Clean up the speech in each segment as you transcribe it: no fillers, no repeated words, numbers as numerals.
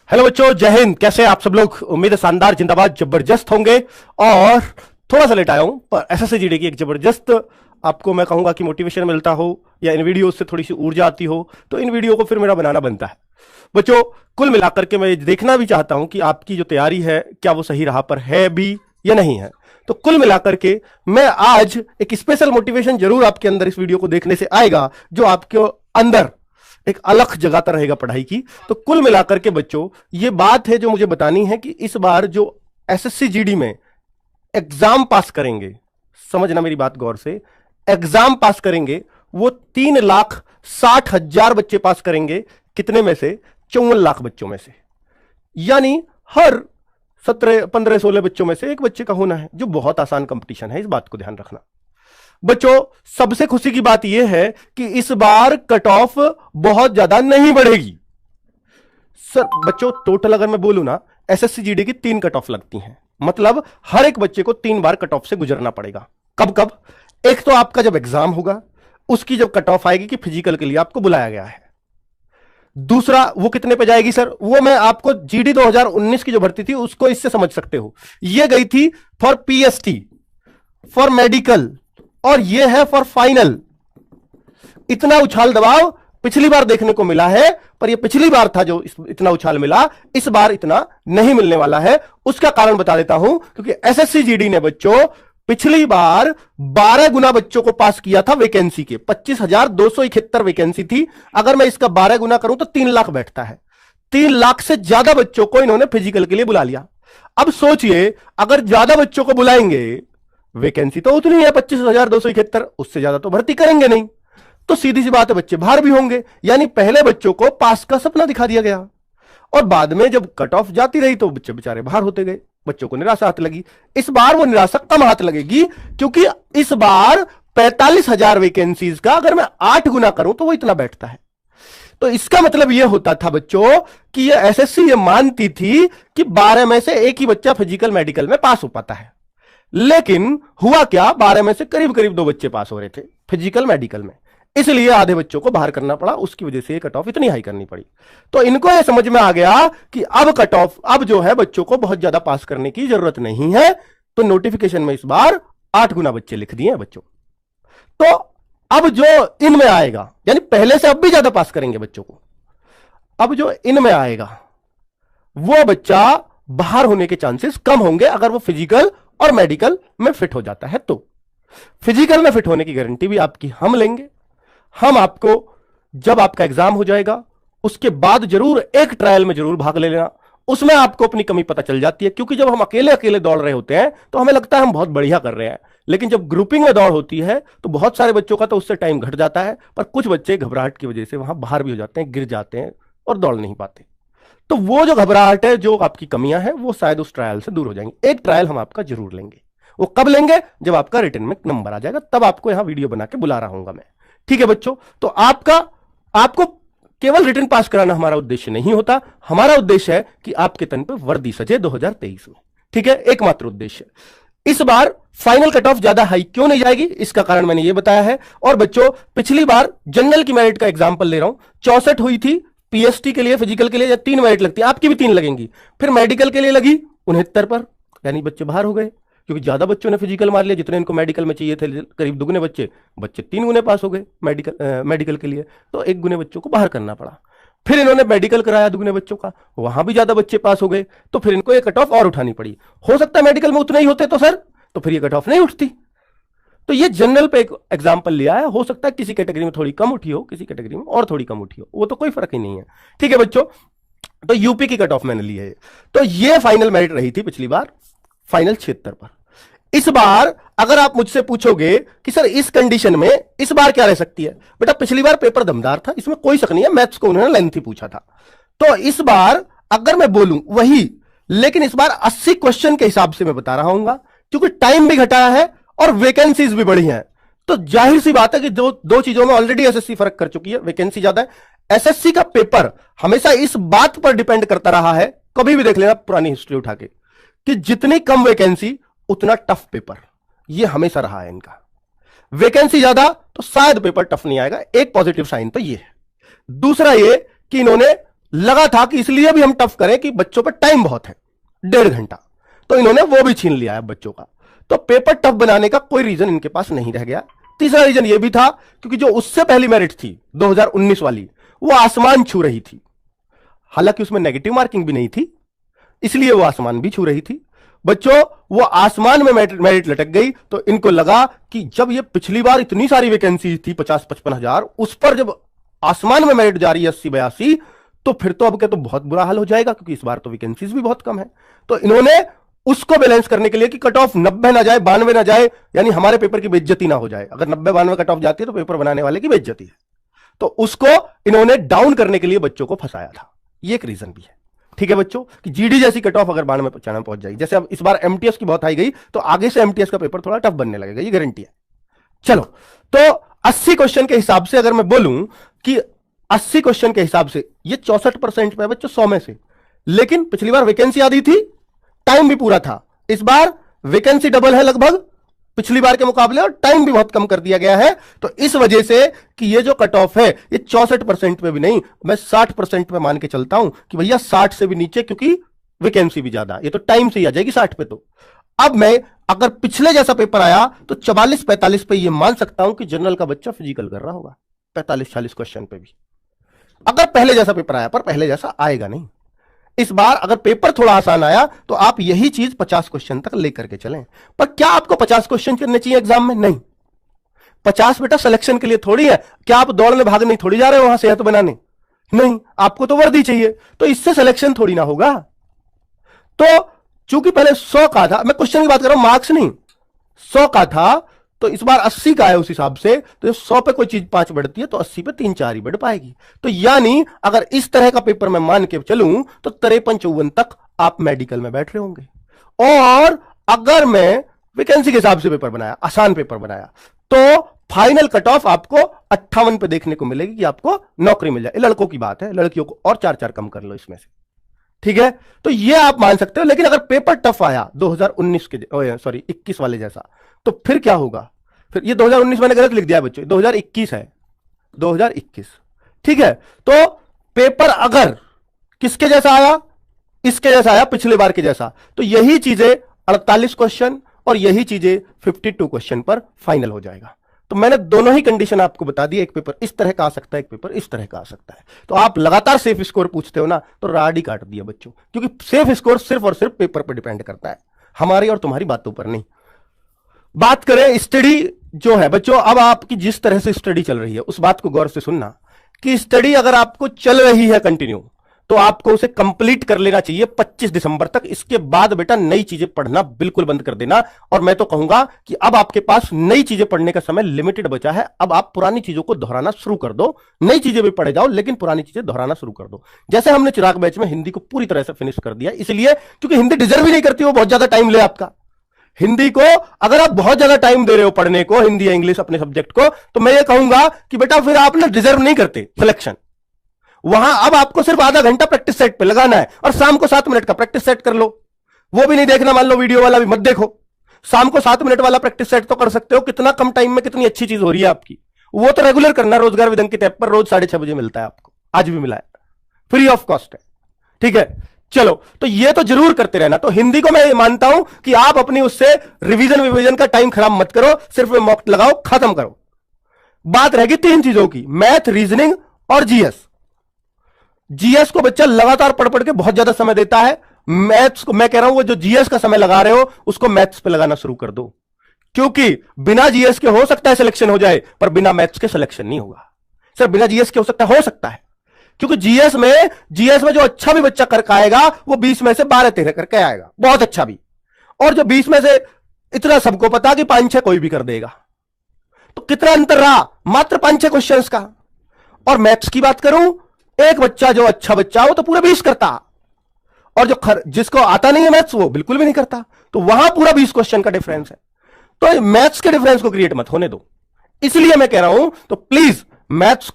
Hello बच्चों, जय हिंद। कैसे आप सब लोग? उम्मीद है शानदार, जिंदाबाद, जबरदस्त होंगे। और थोड़ा सा लेट आया हूं, पर एसएससी जीडी की एक जबरदस्त आपको मैं कहूंगा कि मोटिवेशन मिलता हो या इन वीडियो से थोड़ी सी ऊर्जा आती हो, तो इन वीडियो को फिर मेरा बनाना बनता है। बच्चों, कुल मिलाकर के मैं देखना भी चाहता हूं कि आपकी जो तैयारी है क्या वो सही राह पर है भी या नहीं है। तो कुल मिलाकर के मैं आज एक स्पेशल मोटिवेशन जरूर आपके अंदर इस वीडियो को देखने से आएगा, जो आपके अंदर एक अलग जगाता रहेगा पढ़ाई की। तो कुल मिलाकर के बच्चों, ये बात है जो मुझे बतानी है कि इस बार जो एसएससी जीडी में एग्जाम पास करेंगे, समझना मेरी बात गौर से, एग्जाम पास करेंगे वो 3,60,000 बच्चे पास करेंगे। कितने में से? 54 लाख बच्चों में से। यानी हर 17, 15, 16 बच्चों में से एक बच्चे का होना है, जो बहुत आसान कंपटीशन है। इस बात को ध्यान रखना बच्चों। सबसे खुशी की बात यह है कि इस बार कट ऑफ बहुत ज्यादा नहीं बढ़ेगी। सर बच्चों, टोटल अगर मैं बोलूं ना, एसएससी जीडी की 3 कट ऑफ लगती हैं। मतलब हर एक बच्चे को 3 बार कट ऑफ से गुजरना पड़ेगा। कब कब? एक तो आपका जब एग्जाम होगा, उसकी जब कट ऑफ आएगी कि फिजिकल के लिए आपको बुलाया गया है। दूसरा, वो कितने पे जाएगी सर? वो मैं आपको जीडी 2019 की जो भर्ती थी उसको इससे समझ सकते हो। ये गई थी फॉर पीएसटी, फॉर मेडिकल, और ये है फॉर फाइनल। इतना उछाल दबाव पिछली बार देखने को मिला है, पर ये पिछली बार था जो इतना उछाल मिला, इस बार इतना नहीं मिलने वाला है। उसका कारण बता देता हूं, क्योंकि एसएससी जीडी ने बच्चों पिछली बार 12 गुना बच्चों को पास किया था वैकेंसी के। 25,271 वैकेंसी थी। अगर मैं इसका 12 गुना करूं तो 3 लाख बैठता है। 3 लाख से ज्यादा बच्चों को इन्होंने फिजिकल के लिए बुला लिया। अब सोचिए, अगर ज्यादा बच्चों को बुलाएंगे, वैकेंसी तो उतनी है 25,271, उससे ज्यादा तो भर्ती करेंगे नहीं, तो सीधी सी बात है बच्चे बाहर भी होंगे। यानी पहले बच्चों को पास का सपना दिखा दिया गया, और बाद में जब कट ऑफ जाती रही तो बच्चे बेचारे बाहर होते गए। बच्चों को निराशा हाथ लगी। इस बार वो निराशा कम हाथ लगेगी, क्योंकि इस बार 45,000 वैकेंसीज का अगर मैं 8 गुना करूं तो वो इतना बैठता है। तो इसका मतलब यह होता था बच्चों कि ये एसएससी ये मानती थी कि 12 में से एक ही बच्चा फिजिकल मेडिकल में पास हो पाता है। लेकिन हुआ क्या? 12 में से करीब करीब 2 बच्चे पास हो रहे थे फिजिकल मेडिकल में, इसलिए आधे बच्चों को बाहर करना पड़ा। उसकी वजह से कट ऑफ इतनी हाई करनी पड़ी। तो इनको यह समझ में आ गया कि अब कट ऑफ, अब जो है बच्चों को बहुत ज्यादा पास करने की जरूरत नहीं है। तो नोटिफिकेशन में इस बार 8 गुना बच्चे लिख दिए हैं बच्चों। तो अब जो इनमें आएगा, यानी पहले से अब भी ज्यादा पास करेंगे बच्चों को। अब जो इनमें आएगा वो बच्चा बाहर होने के चांसेस कम होंगे, अगर वो फिजिकल और मेडिकल में फिट हो जाता है। तो फिजिकल में फिट होने की गारंटी भी आपकी हम लेंगे। हम आपको जब आपका एग्जाम हो जाएगा उसके बाद जरूर एक ट्रायल में जरूर भाग ले लेना। उसमें आपको अपनी कमी पता चल जाती है, क्योंकि जब हम अकेले अकेले दौड़ रहे होते हैं तो हमें लगता है हम बहुत बढ़िया कर रहे हैं, लेकिन जब ग्रुपिंग में दौड़ होती है तो बहुत सारे बच्चों का तो उससे टाइम घट जाता है, पर कुछ बच्चे घबराहट की वजह से वहां बाहर भी हो जाते हैं, गिर जाते हैं और दौड़ नहीं पाते। तो वो जो घबराहट है, जो आपकी कमियां हैं, वो शायद उस ट्रायल से दूर हो जाएंगी। एक ट्रायल हम आपका जरूर लेंगे। वो कब लेंगे? जब आपका रिटर्न में नंबर आ जाएगा, तब आपको यहां वीडियो बना के बुला रहा हूंगा मैं। ठीक है बच्चों? तो आपको केवल रिटर्न पास कराना हमारा उद्देश्य नहीं होता। हमारा उद्देश्य है कि आपके तन पे वर्दी सजे 2023 में। ठीक है? एकमात्र उद्देश्य। इस बार फाइनल कट ऑफ ज्यादा हाई क्यों नहीं जाएगी, इसका कारण मैंने ये बताया है। और बच्चों, पिछली बार जनरल की मेरिट का एग्जांपल ले रहा हूं, 64 हुई थी पीएसटी के लिए, फिजिकल के लिए, या 3 मेरिट लगती है, आपकी भी 3 लगेंगी। फिर मेडिकल के लिए लगी 69 पर, यानी बच्चे बाहर हो गए, क्योंकि ज्यादा बच्चों ने फिजिकल मार लिया जितने इनको मेडिकल में चाहिए थे। करीब दुगने बच्चे 3 गुने पास हो गए मेडिकल के लिए, तो 1 गुने बच्चों को बाहर करना पड़ा। फिर इन्होंने मेडिकल कराया दुगने बच्चों का, वहां भी ज्यादा बच्चे पास हो गए, तो फिर इनको एक कट ऑफ और उठानी पड़ी। हो सकता है मेडिकल में उतने ही होते तो सर, तो फिर ये कट ऑफ नहीं उठती। तो ये जनरल पे एक एग्जांपल लिया है। हो सकता है किसी कैटेगरी में थोड़ी कम उठी हो, किसी कैटेगरी में और थोड़ी कम उठी हो, वो तो कोई फर्क ही नहीं है। ठीक है बच्चों? तो यूपी की कट ऑफ मैंने ली है। तो ये फाइनल मेरिट रही थी पिछली बार, फाइनल 76 पर। इस बार अगर आप मुझसे पूछोगे कि सर इस कंडीशन में इस बार क्या रह सकती है, बेटा पिछली बार पेपर दमदार था, इसमें कोई शक नहीं है। मैथ्स को उन्होंने लेंथी पूछा था। तो इस बार अगर मैं बोलूं वही, लेकिन इस बार 80 क्वेश्चन के हिसाब से मैं बता रहा हूं, क्योंकि टाइम भी घटाया है और वैकेंसीज भी बढ़ी हैं। तो जाहिर सी बात है कि दो चीजों में ऑलरेडी एसएससी फर्क कर चुकी है, वैकेंसी ज्यादा है। एसएससी का पेपर हमेशा इस बात पर डिपेंड करता रहा है, कभी भी देख लेना पुरानी हिस्ट्री उठा के, कि जितनी कम वैकेंसी उतना टफ पेपर। यह हमेशा रहा है इनका। वैकेंसी ज्यादा तो शायद पेपर टफ नहीं आएगा, एक पॉजिटिव साइन तो यह है। दूसरा यह कि इन्होंने लगा था कि इसलिए भी हम टफ करें कि बच्चों पर टाइम बहुत है, 1.5 घंटा, तो इन्होंने वो भी छीन लिया है बच्चों का। तो पेपर टफ बनाने का कोई रीजन इनके पास नहीं रह गया। तीसरा रीजन ये भी था क्योंकि जो उससे पहली मेरिट थी 2019 वाली, वो आसमान छू रही थी। हालांकि उसमें नेगेटिव मार्किंग भी नहीं थी, इसलिए वो आसमान भी छू रही थी। बच्चों, वो आसमान में मेरिट लटक गई, तो इनको लगा कि जब ये पिछली बार इतनी सारी वैकेंसी थी 50-55 हजार, उस पर जब आसमान में मेरिट जा रही है 80-82, तो फिर तो अब क्या, तो बहुत बुरा हाल हो जाएगा, क्योंकि इस बार तो वैकेंसीज भी बहुत कम है। तो इन्होंने उसको बैलेंस करने के लिए कि कट ऑफ 90 ना जाए, 92 ना जाए, यानी हमारे पेपर की बेइज्जती ना हो जाए। अगर 90-92 कट ऑफ जाती है तो पेपर बनाने वाले की बेइज्जती है, तो उसको इन्होंने डाउन करने के लिए बच्चों को फंसाया था। ये एक रीजन भी है, ठीक है बच्चों, कि जीडी जैसी कट ऑफ अगर 92 में पहुंच जाएगी, जैसे अब इस बार एमटीएस की बहुत आई गई, तो आगे से एमटीएस का पेपर थोड़ा टफ बनने लगेगा, ये गारंटी है। चलो, तो 80 क्वेश्चन के हिसाब से अगर मैं बोलूं कि 80 क्वेश्चन के हिसाब से ये 64% पे है बच्चों 100 में से। लेकिन पिछली बार वैकेंसी आधी थी, टाइम भी पूरा था। इस बार वैकेंसी डबल है लगभग पिछली बार के मुकाबले, और टाइम भी बहुत कम कर दिया गया है। तो इस वजह से कि ये जो कट ऑफ है ये 64% पे भी नहीं, मैं 60% पे मान के चलता हूं कि भैया 60 से भी नीचे, क्योंकि वैकेंसी भी ज्यादा, ये तो टाइम से ही आ जाएगी 60 पे। तो अब मैं अगर पिछले जैसा पेपर आया तो 44-45 पे ये मान सकता हूं कि जनरल का बच्चा फिजिकल कर रहा होगा 45-40 क्वेश्चन पे भी, अगर पहले जैसा पेपर आया। पर पहले जैसा आएगा नहीं। इस बार अगर पेपर थोड़ा आसान आया तो आप यही चीज 50 क्वेश्चन तक लेकर के चलें। पर क्या आपको 50 क्वेश्चन करने चाहिए एग्जाम में? नहीं। 50 बेटा सिलेक्शन के लिए थोड़ी है। क्या आप दौड़ने भागने थोड़ी जा रहे हो वहां सेहत बनाने? नहीं, आपको तो वर्दी चाहिए, तो इससे सिलेक्शन थोड़ी ना होगा। तो चूंकि पहले 100 का था, मैं क्वेश्चन की बात कर रहा हूं, मार्क्स नहीं, 100 का था, तो इस बार 80 का है। उस हिसाब से तो 100 पे कोई चीज 5 बढ़ती है तो 80 पे 3-4 ही बढ़ पाएगी। तो यानी अगर इस तरह का पेपर मैं मान के चलूं तो 53-54 तक आप मेडिकल में बैठ रहे होंगे। और अगर मैं वैकेंसी के हिसाब से पेपर बनाया, आसान पेपर बनाया, तो फाइनल कट ऑफ आपको 58 पे देखने को मिलेगी कि आपको नौकरी मिल जाए। लड़कों की बात है, लड़कियों को और 4-4 कम कर लो इसमें से, ठीक है। तो ये आप मान सकते हो। लेकिन अगर पेपर टफ आया 2019 के, सॉरी 21 वाले जैसा, तो फिर क्या होगा? फिर ये 2019 मैंने गलत लिख दिया बच्चों, 2021 है, 2021, ठीक है। तो पेपर अगर किसके जैसा आया, इसके जैसा आया, पिछले बार के जैसा, तो यही चीजें 48 क्वेश्चन और यही चीजें 52 क्वेश्चन पर फाइनल हो जाएगा। तो मैंने दोनों ही कंडीशन आपको बता दी, एक पेपर इस तरह का आ सकता है, एक पेपर इस तरह का आ सकता है। तो आप लगातार सेफ स्कोर पूछते हो ना, तो राड ही काट दिया बच्चों, क्योंकि सेफ स्कोर सिर्फ और सिर्फ पेपर पर डिपेंड करता है, हमारी और तुम्हारी बातों पर नहीं। बात करें स्टडी जो है बच्चों, अब आपकी जिस तरह से स्टडी चल रही है उस बात को गौर से सुनना कि स्टडी अगर आपको चल रही है कंटिन्यू, तो आपको उसे कंप्लीट कर लेना चाहिए 25 दिसंबर तक। इसके बाद बेटा नई चीजें पढ़ना बिल्कुल बंद कर देना। और मैं तो कहूंगा कि अब आपके पास नई चीजें पढ़ने का समय लिमिटेड बचा है। अब आप पुरानी चीजों को दोहराना शुरू कर दो, नई चीजें भी पढ़े जाओ, लेकिन पुरानी चीजें दोहराना शुरू कर दो। जैसे हमने चिराग बैच में हिंदी को पूरी तरह से फिनिश कर दिया, इसलिए क्योंकि हिंदी डिजर्व ही नहीं करती, वो बहुत ज्यादा टाइम ले आपका। हिंदी को अगर आप बहुत ज्यादा टाइम दे रहे हो पढ़ने को, हिंदी या इंग्लिश अपने सब्जेक्ट को, तो मैं ये कहूंगा कि बेटा फिर आप ना डिजर्व नहीं करते सिलेक्शन। वहां अब आपको सिर्फ आधा घंटा प्रैक्टिस सेट पे लगाना है, और शाम को 7 मिनट का प्रैक्टिस सेट कर लो। वो भी नहीं देखना, मान लो वीडियो वाला भी मत देखो, शाम को 7 मिनट वाला प्रैक्टिस सेट तो कर सकते हो। कितना कम टाइम में कितनी अच्छी चीज हो रही है आपकी, वो तो रेगुलर करना। रोजगार विदंग की ऐप पर रोज 6:30 बजे मिलता है आपको, आज भी मिला है, फ्री ऑफ कॉस्ट है, ठीक है। चलो, तो ये तो जरूर करते रहना। तो हिंदी को मैं मानता हूं कि आप अपनी उससे रिवीजन का टाइम खराब मत करो, सिर्फ मॉक लगाओ, खत्म करो। बात रहेगी 3 चीजों की, मैथ, रीजनिंग और जीएस। जीएस को बच्चा लगातार पढ़ पढ़ के बहुत ज्यादा समय देता है। मैथ्स को मैं कह रहा हूं, वो जो जीएस का समय लगा रहे हो उसको मैथ्स पे लगाना शुरू कर दो, क्योंकि बिना जीएस के हो सकता है सिलेक्शन हो जाए, पर बिना मैथ्स के सिलेक्शन नहीं होगा। सिर्फ बिना जीएस के हो सकता है, क्योंकि जीएस में जो अच्छा भी बच्चा करके आएगा वो 20 में से 12-13 करके आएगा, बहुत अच्छा भी। और जो 20 में से इतना सबको पता कि 5-6 कोई भी कर देगा। तो कितना अंतर रहा, मात्र 5-6 क्वेश्चंस का। और मैथ्स की बात करूं, एक बच्चा जो अच्छा बच्चा हो तो पूरे 20 करता, और जो जिसको आता नहीं है मैथ्स वो बिल्कुल भी नहीं करता। तो वहां पूरा 20 क्वेश्चन का डिफरेंस है। तो मैथ्स के डिफरेंस को क्रिएट मत होने दो, इसलिए मैं कह रहा हूं, तो प्लीज मैथ्स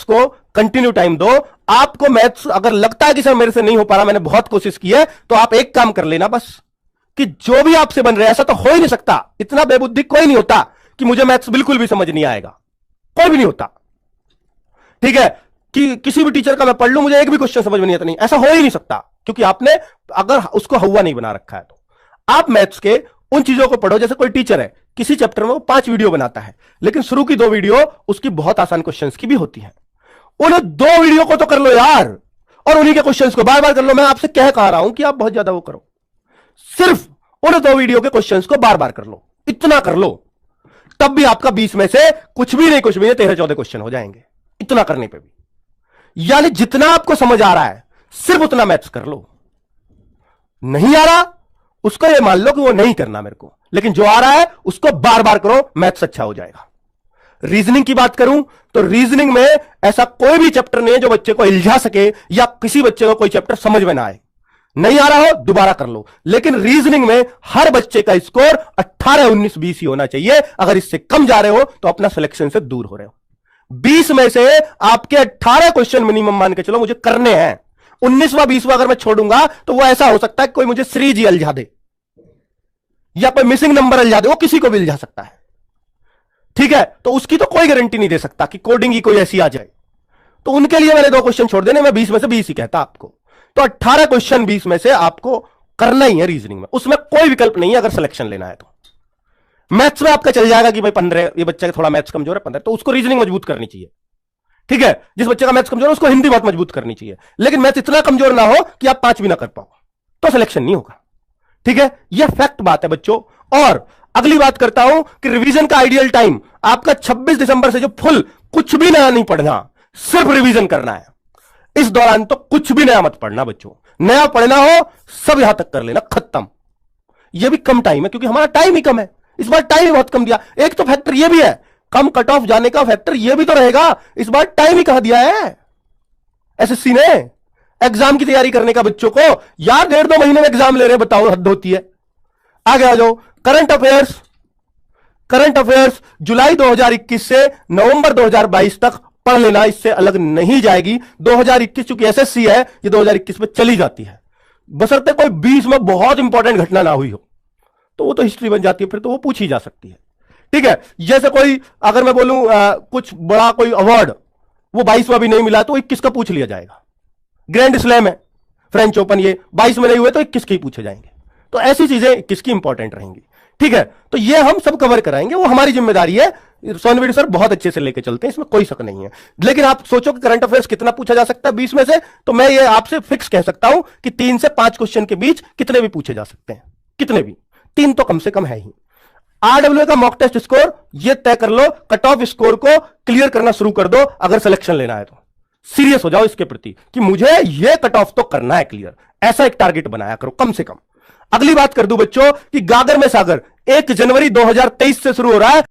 को कंटिन्यू टाइम दो। आपको मैथ्स अगर लगता है कि सर मेरे से नहीं हो पा रहा, मैंने बहुत कोशिश की है, तो आप एक काम कर लेना बस, कि जो भी आपसे बन रहा है, ऐसा तो हो ही नहीं सकता, इतना बेबुद्धि कोई नहीं होता कि मुझे मैथ्स बिल्कुल भी समझ नहीं आएगा, कोई भी नहीं होता, ठीक है। कि किसी भी टीचर का मैं पढ़ लूं, मुझे एक भी क्वेश्चन समझ में नहीं आता, नहीं, ऐसा हो ही नहीं सकता, क्योंकि आपने अगर उसको हवा नहीं बना रखा है। तो आप मैथ्स के उन चीजों को पढ़ो, जैसे कोई टीचर है किसी चैप्टर में वो 5 वीडियो बनाता है, लेकिन शुरू की 2 वीडियो उसकी बहुत आसान क्वेश्चंस की भी होती है। उन 2 वीडियो को तो कर लो यार, और उन्हीं के क्वेश्चंस को बार बार कर लो। मैं आपसे कह रहा हूं कि आप बहुत ज्यादा वो करो, सिर्फ उन 2 वीडियो के क्वेश्चंस को बार बार कर लो, इतना कर लो, तब भी आपका 20 में से कुछ भी नहीं 13-14 क्वेश्चन हो जाएंगे, इतना करने पे भी। यानी जितना आपको समझ आ रहा है सिर्फ उतना मैथ्स कर लो। नहीं आ रहा उसको ये मान लो कि वो नहीं करना मेरे को, लेकिन जो आ रहा है उसको बार बार करो, मैथ्स अच्छा हो जाएगा। रीजनिंग की बात करूं तो रीजनिंग में ऐसा कोई भी चैप्टर नहीं है जो बच्चे को इल्झा सके, या किसी बच्चे को कोई चैप्टर समझ में ना आए। नहीं आ रहा हो दोबारा कर लो, लेकिन रीजनिंग में हर बच्चे का स्कोर 18, 19, 20 ही होना चाहिए। अगर इससे कम जा रहे हो तो अपना सिलेक्शन से दूर हो रहे हो। 20 में से आपके 18 क्वेश्चन मिनिमम मान के चलो मुझे करने हैं। 19वां 20वां अगर मैं छोड़ूंगा तो वो ऐसा हो सकता है कोई मुझे श्री जी उलझा दे, या कोई मिसिंग नंबर उलझा दे, वो किसी को भी उलझा सकता है। ठीक है, तो उसकी तो कोई गारंटी नहीं दे सकता कि कोडिंग ही कोई ऐसी आ जाए। तो उनके लिए मैंने 2 क्वेश्चन छोड़ देने, मैं 20 में से 20 ही कहता आपको। तो 18 क्वेश्चन 20 में से आपको करना ही है रीजनिंग में, उसमें कोई विकल्प नहीं है अगर सिलेक्शन लेना है तो। मैथ्स में आपका चल जाएगा कि भाई 15, ये बच्चा थोड़ा मैथ्स कमजोर है 15, तो उसको रीजनिंग मजबूत करनी चाहिए। ठीक है, जिस बच्चे का मैथ्स कमजोर है उसको हिंदी बहुत मजबूत करनी चाहिए, लेकिन मैथ्स इतना कमजोर ना हो कि आप 5 भी ना कर पाओ, तो सिलेक्शन नहीं होगा। ठीक है, यह फैक्ट बात है बच्चों। और अगली बात करता हूं कि रिवीजन का आइडियल टाइम आपका 26 दिसंबर से जो फुल कुछ भी नया नहीं पढ़ना, सिर्फ रिवीजन करना है। इस दौरान तो कुछ भी नया मत पढ़ना बच्चों, नया पढ़ना हो सब यहां तक कर लेना, खत्म। यह भी कम टाइम है क्योंकि हमारा टाइम ही कम है, इस बार टाइम ही बहुत कम दिया। एक तो फैक्टर यह भी है, कम कट ऑफ जाने का फैक्टर यह भी तो रहेगा, इस बार टाइम ही कहां दिया है एसएससी ने एग्जाम की तैयारी करने का बच्चों को। यार 1.5-2 महीने में एग्जाम ले रहे हैं, बताओ हद होती है। आगे आ जाओ, करंट अफेयर्स जुलाई 2021 से नवंबर 2022 तक पढ़ लेना, इससे अलग नहीं जाएगी। 2021 चूंकि एसएससी है, ये 2021 में चली जाती है, बशर्ते कोई 20 में बहुत इंपॉर्टेंट घटना ना हुई हो, तो वो तो हिस्ट्री बन जाती है, फिर तो वो पूछी जा सकती है। ठीक है, जैसे कोई अगर मैं बोलूं कुछ बड़ा कोई अवार्ड वो 22वां भी नहीं मिला तो 21 का पूछ लिया जाएगा। ग्रैंड स्लैम है, फ्रेंच ओपन, ये 22 में नहीं हुए तो 21 के ही पूछे जाएंगे। तो ऐसी चीजें 21 की इंपॉर्टेंट रहेंगी। ठीक है, तो ये हम सब कवर कराएंगे, वो हमारी जिम्मेदारी है। सोनवीर सर बहुत अच्छे से लेके चलते हैं, इसमें कोई शक नहीं है। लेकिन आप सोचो कि करंट अफेयर्स कितना पूछा जा सकता है 20 में से, तो मैं ये आपसे फिक्स कह सकता हूं कि 3 से 5 क्वेश्चन के बीच कितने भी पूछे जा सकते हैं, कितने भी, 3 तो कम से कम है ही। आरडब्ल्यू का मॉक टेस्ट स्कोर ये तय कर लो, कट ऑफ स्कोर को क्लियर करना शुरू कर दो अगर सिलेक्शन लेना है तो। सीरियस हो जाओ इसके प्रति कि मुझे ये कट ऑफ तो करना है क्लियर, ऐसा एक टारगेट बनाया करो कम से कम। अगली बात कर दूं बच्चों कि गागर में सागर 1 जनवरी 2023 से शुरू हो रहा है।